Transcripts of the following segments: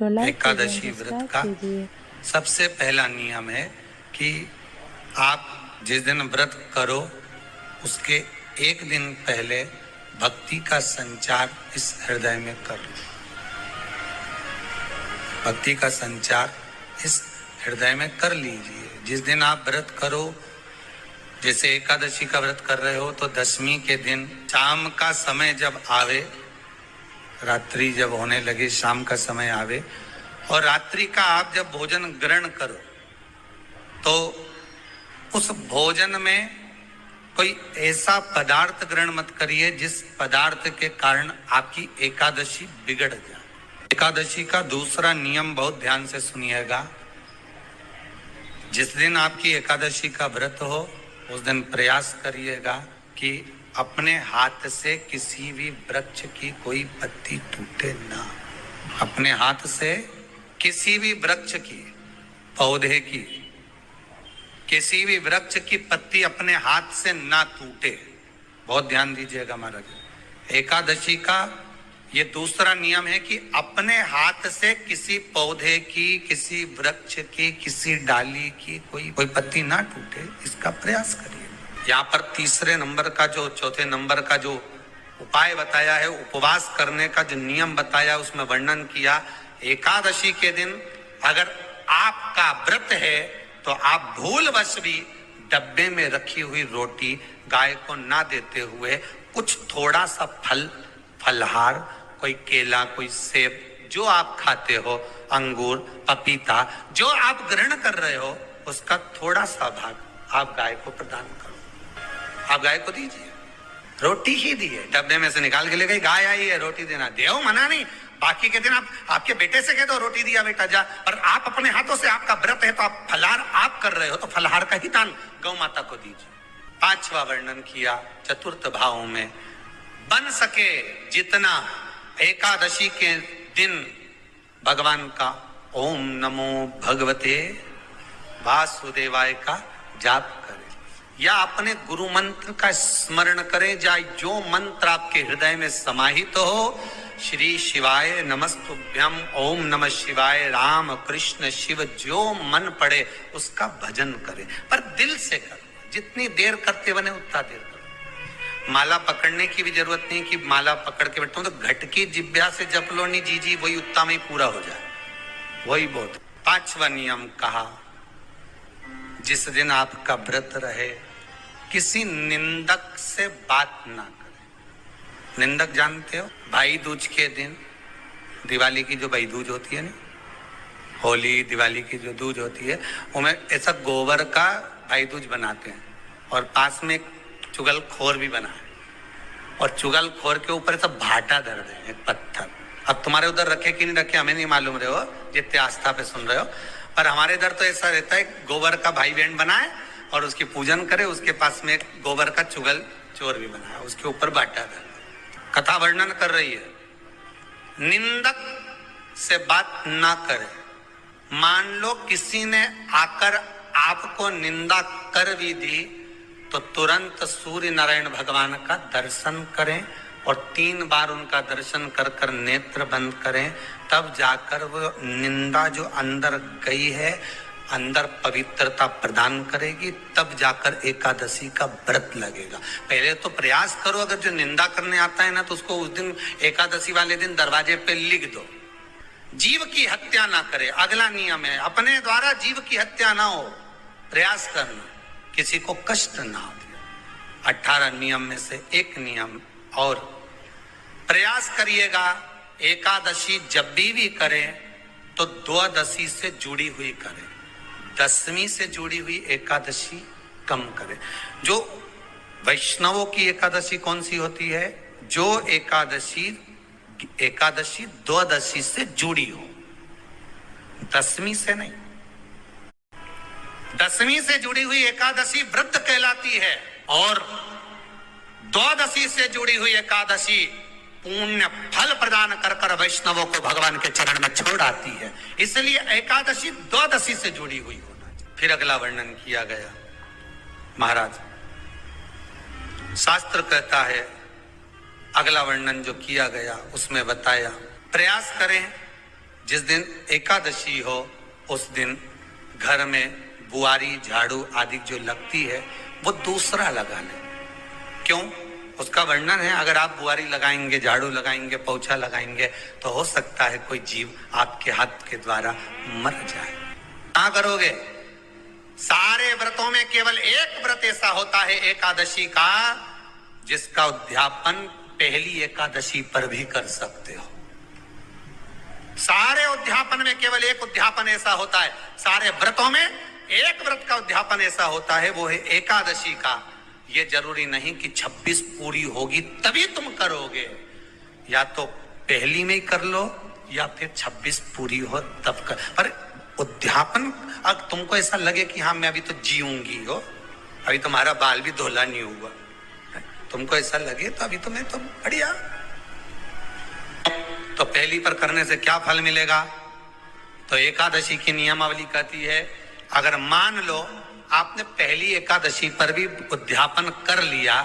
एकादशी व्रत का सबसे पहला नियम है कि आप जिस दिन व्रत करो उसके एक दिन पहले भक्ति का संचार इस हृदय में कर लो। भक्ति का संचार इस हृदय में कर लीजिए। जिस दिन आप व्रत करो, जैसे एकादशी का व्रत कर रहे हो तो दशमी के दिन शाम का समय जब आवे, रात्रि जब होने लगे, शाम का समय आवे और रात्रि का आप जब भोजन ग्रहण करो तो उस भोजन में कोई ऐसा पदार्थ ग्रहण मत करिए जिस पदार्थ के कारण आपकी एकादशी बिगड़ जाए। एकादशी का दूसरा नियम बहुत ध्यान से सुनिएगा। जिस दिन आपकी एकादशी का व्रत हो उस दिन प्रयास करिएगा कि अपने हाथ से किसी भी वृक्ष की कोई पत्ती टूटे ना। अपने हाथ से किसी भी वृक्ष की, पौधे की, किसी भी वृक्ष की पत्ती अपने हाथ से ना टूटे। बहुत ध्यान दीजिएगा महाराज। एकादशी का ये दूसरा नियम है कि अपने हाथ से किसी पौधे की, किसी वृक्ष की, किसी डाली की कोई पत्ती ना टूटे, इसका प्रयास करिए। यहाँ पर तीसरे नंबर का जो, चौथे नंबर का जो उपाय बताया है, उपवास करने का जो नियम बताया, उसमें वर्णन किया। एकादशी के दिन अगर आपका व्रत है तो आप भूलवश भी डब्बे में रखी हुई रोटी गाय को ना देते हुए कुछ थोड़ा सा फलहार, कोई केला, कोई सेब, जो आप खाते हो, अंगूर, पपीता, जो आप ग्रहण कर रहे हो, उसका थोड़ा सा भाग आप गाय को प्रदान करो। आप गाय को दीजिए। रोटी ही दी है, डब्बे में से निकाल के ले गई, गाय आई है, रोटी देना, देव मना नहीं। बाकी के दिन आप आपके बेटे से कह दो रोटी दिया बेटा जा, पर आप अपने हाथों से, आपका व्रत है तो आप फलहार आप कर रहे हो तो फलहार का ही दान गौ माता को दीजिए। पांचवा वर्णन किया चतुर्थ भाव में, बन सके जितना एकादशी के दिन भगवान का ओम नमो भगवते वासुदेवाय का जाप करें या अपने गुरु मंत्र का स्मरण करें, जाए जो मंत्र आपके हृदय में समाहित हो। श्री शिवाय नमस्तुभ्यम, ओम नमः शिवाय, राम कृष्ण शिव, जो मन पड़े उसका भजन करें, पर दिल से करो। जितनी देर करते बने उतना देर करो। माला पकड़ने की भी जरूरत नहीं कि माला पकड़ के बैठता हूं तो घट की जिब्या से जप लो नहीं जी, वही उतना में पूरा हो जाए, वही बहुत। पांचवा नियम कहा, जिस दिन आपका व्रत रहे किसी निंदक से बात ना करें। निंदक जानते हो? भाई दूज के दिन, दिवाली की जो भाई दूज होती है ना, होली दिवाली की जो दूज होती है, उनमें ऐसा गोबर का भाई दूज बनाते हैं और पास में एक चुगलखोर भी बना है और चुगलखोर के ऊपर ऐसा भाटा धर दे, एक पत्थर। अब तुम्हारे उधर रखे कि नहीं रखे हमें नहीं मालूम रहे हो, जितने आस्था पे सुन रहे हो, पर हमारे इधर तो ऐसा रहता है, गोबर का भाई बहन बनाए और उसकी पूजन करे, उसके पास में एक गोबर का चुगल चोर भी बनाया, उसके ऊपर बाटा धर। कथा वर्णन कर रही है, निंदक से बात ना करें। मान लो किसी ने आकर आपको निंदा कर भी दी तो तुरंत सूर्य नारायण भगवान का दर्शन करें और 3 बार उनका दर्शन कर कर नेत्र बंद करें, तब जाकर वो निंदा जो अंदर गई है, अंदर पवित्रता प्रदान करेगी, तब जाकर एकादशी का व्रत लगेगा। पहले तो प्रयास करो, अगर जो निंदा करने आता है ना तो उसको उस दिन एकादशी वाले दिन दरवाजे पे लिख दो, जीव की हत्या ना करे। अगला नियम है, अपने द्वारा जीव की हत्या ना हो, प्रयास करना, किसी को कष्ट ना हो। 18 नियम में से एक नियम और, प्रयास करिएगा एकादशी जब भी करें तो द्वादशी से जुड़ी हुई करें, दशमी से जुड़ी हुई एकादशी कम करें। जो वैष्णवों की एकादशी कौन सी होती है? जो एकादशी द्वादशी से जुड़ी हो, दशमी से नहीं। दशमी से जुड़ी हुई एकादशी व्रत कहलाती है और द्वादशी से जुड़ी हुई एकादशी पुण्य फल प्रदान कर कर वैष्णवों को भगवान के चरण में छोड़ आती है। इसलिए एकादशी द्वादशी से जुड़ी हुई होना चाहिए। फिर अगला वर्णन किया गया, महाराज शास्त्र कहता है, अगला वर्णन जो किया गया उसमें बताया, प्रयास करें जिस दिन एकादशी हो उस दिन घर में बुआरी झाड़ू आदि जो लगती है वो दूसरा लगा ले। क्यों? उसका वर्णन है, अगर आप बुआरी लगाएंगे, झाड़ू लगाएंगे, पोछा लगाएंगे तो हो सकता है कोई जीव आपके हाथ के द्वारा मर जाए। क्या करोगे? सारे व्रतों में केवल एक व्रत ऐसा होता है एकादशी का जिसका उद्यापन पहली एकादशी पर भी कर सकते हो। सारे उद्यापन में केवल एक उद्यापन ऐसा होता है, सारे व्रतों में एक व्रत का उद्यापन ऐसा होता है, वो है एकादशी का। ये जरूरी नहीं कि 26 पूरी होगी तभी तुम करोगे, या तो पहली में ही कर लो या फिर 26 पूरी हो तब कर। पर उद्यापन, अब तुमको ऐसा लगे कि हाँ मैं अभी तो जीऊंगी हो, अभी तुम्हारा बाल भी धोला नहीं हुआ, तुमको ऐसा लगे तो अभी तुम्हें तो बढ़िया। तो पहली पर करने से क्या फल मिलेगा? तो एकादशी की नियमावली कहती है, अगर मान लो आपने पहली एकादशी पर भी उद्यापन कर लिया,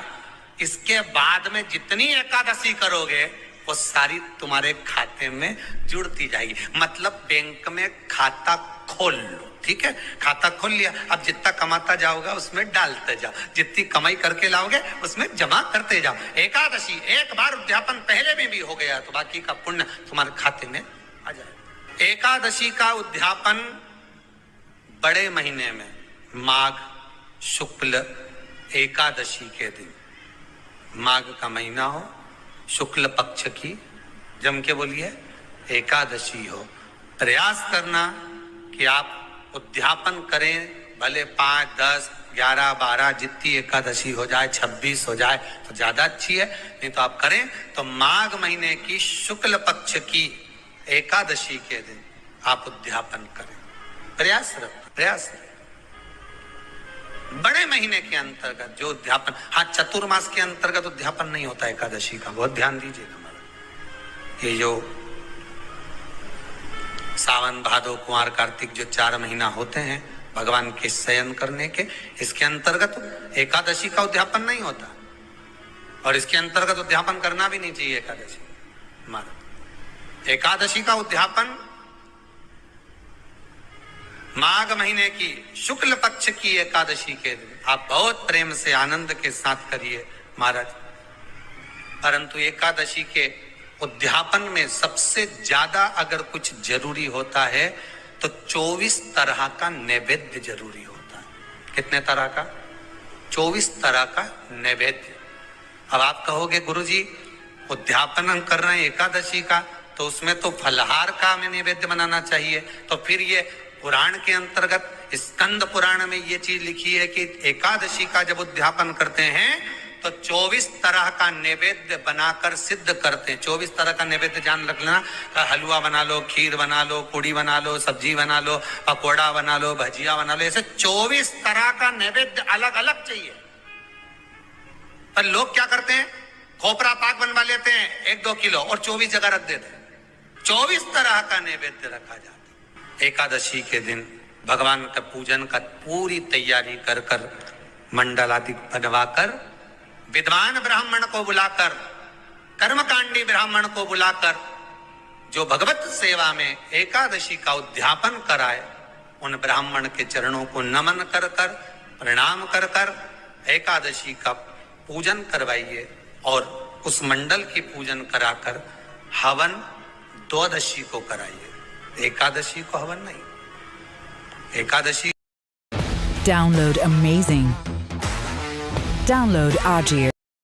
इसके बाद में जितनी एकादशी करोगे वो सारी तुम्हारे खाते में जुड़ती जाएगी। मतलब बैंक में खाता खोल लो, ठीक है? खाता खोल लिया, अब जितना कमाता जाओगे उसमें डालते जाओ, जितनी कमाई करके लाओगे उसमें जमा करते जाओ। एकादशी एक बार उद्यापन पहले में भी हो गया तो बाकी का पुण्य तुम्हारे खाते में आ जाए। एकादशी का उद्यापन बड़े महीने में माघ शुक्ल एकादशी के दिन, माघ का महीना हो, शुक्ल पक्ष की जम के बोलिए एकादशी हो, प्रयास करना कि आप उद्यापन करें, भले 5, 10, 11, 12 जितनी एकादशी हो जाए, 26 हो जाए तो ज्यादा अच्छी है, नहीं तो आप करें तो माघ महीने की शुक्ल पक्ष की एकादशी के दिन आप उद्यापन करें। प्रयास रखें। बड़े महीने के अंतर्गत जो उद्यापन, हाँ चतुर्मास के अंतर्गत उद्यापन नहीं होता एकादशी का, बहुत ध्यान दीजिएगा। ये जो सावन भादो कुंवर कार्तिक जो 4 महीना होते हैं भगवान के शयन करने के, इसके अंतर्गत एकादशी का उद्यापन नहीं होता और इसके अंतर्गत उद्यापन करना भी नहीं चाहिए एकादशी। हमारा एकादशी का उद्यापन माघ महीने की शुक्ल पक्ष की एकादशी के दिन आप बहुत प्रेम से आनंद के साथ करिए महाराज। परंतु एकादशी के उद्यापन में सबसे ज्यादा अगर कुछ जरूरी होता है तो 24 तरह का नैवेद्य जरूरी होता है। कितने तरह का? 24 तरह का नैवेद्य। अब आप कहोगे गुरुजी उद्यापन हम कर रहे हैं एकादशी का, तो उसमें तो फलहार का हमें नैवेद्य बनाना चाहिए। तो फिर ये पुराण के अंतर्गत स्कंद पुराण में ये चीज लिखी है कि एकादशी का जब उद्यापन करते हैं तो 24 तरह का नैवेद्य बनाकर सिद्ध करते हैं। 24 तरह का नैवेद्य जान रख लेना, हलवा बना लो, खीर बना लो, पूड़ी बना लो, सब्जी बना लो, पकोड़ा बना लो, भजिया बना लो, ऐसे 24 तरह का नैवेद्य अलग अलग चाहिए। पर लोग क्या करते हैं, खोपरा पाक बनवा लेते हैं 1-2 किलो और 24 जगह रख देते हैं। 24 तरह का नैवेद्य रखा जाता है। एकादशी के दिन भगवान का पूजन का पूरी तैयारी कर कर मंडल आदि बनवाकर विद्वान ब्राह्मण को बुलाकर, कर्मकांडी ब्राह्मण को बुलाकर जो भगवत सेवा में एकादशी का उद्यापन कराए, उन ब्राह्मण के चरणों को नमन कर कर, प्रणाम कर कर एकादशी का पूजन करवाइए और उस मंडल की पूजन कराकर हवन द्वादशी को कराइए, एकादशी को हवन नहीं। Ekadashi Download Amazing. Download Ajir.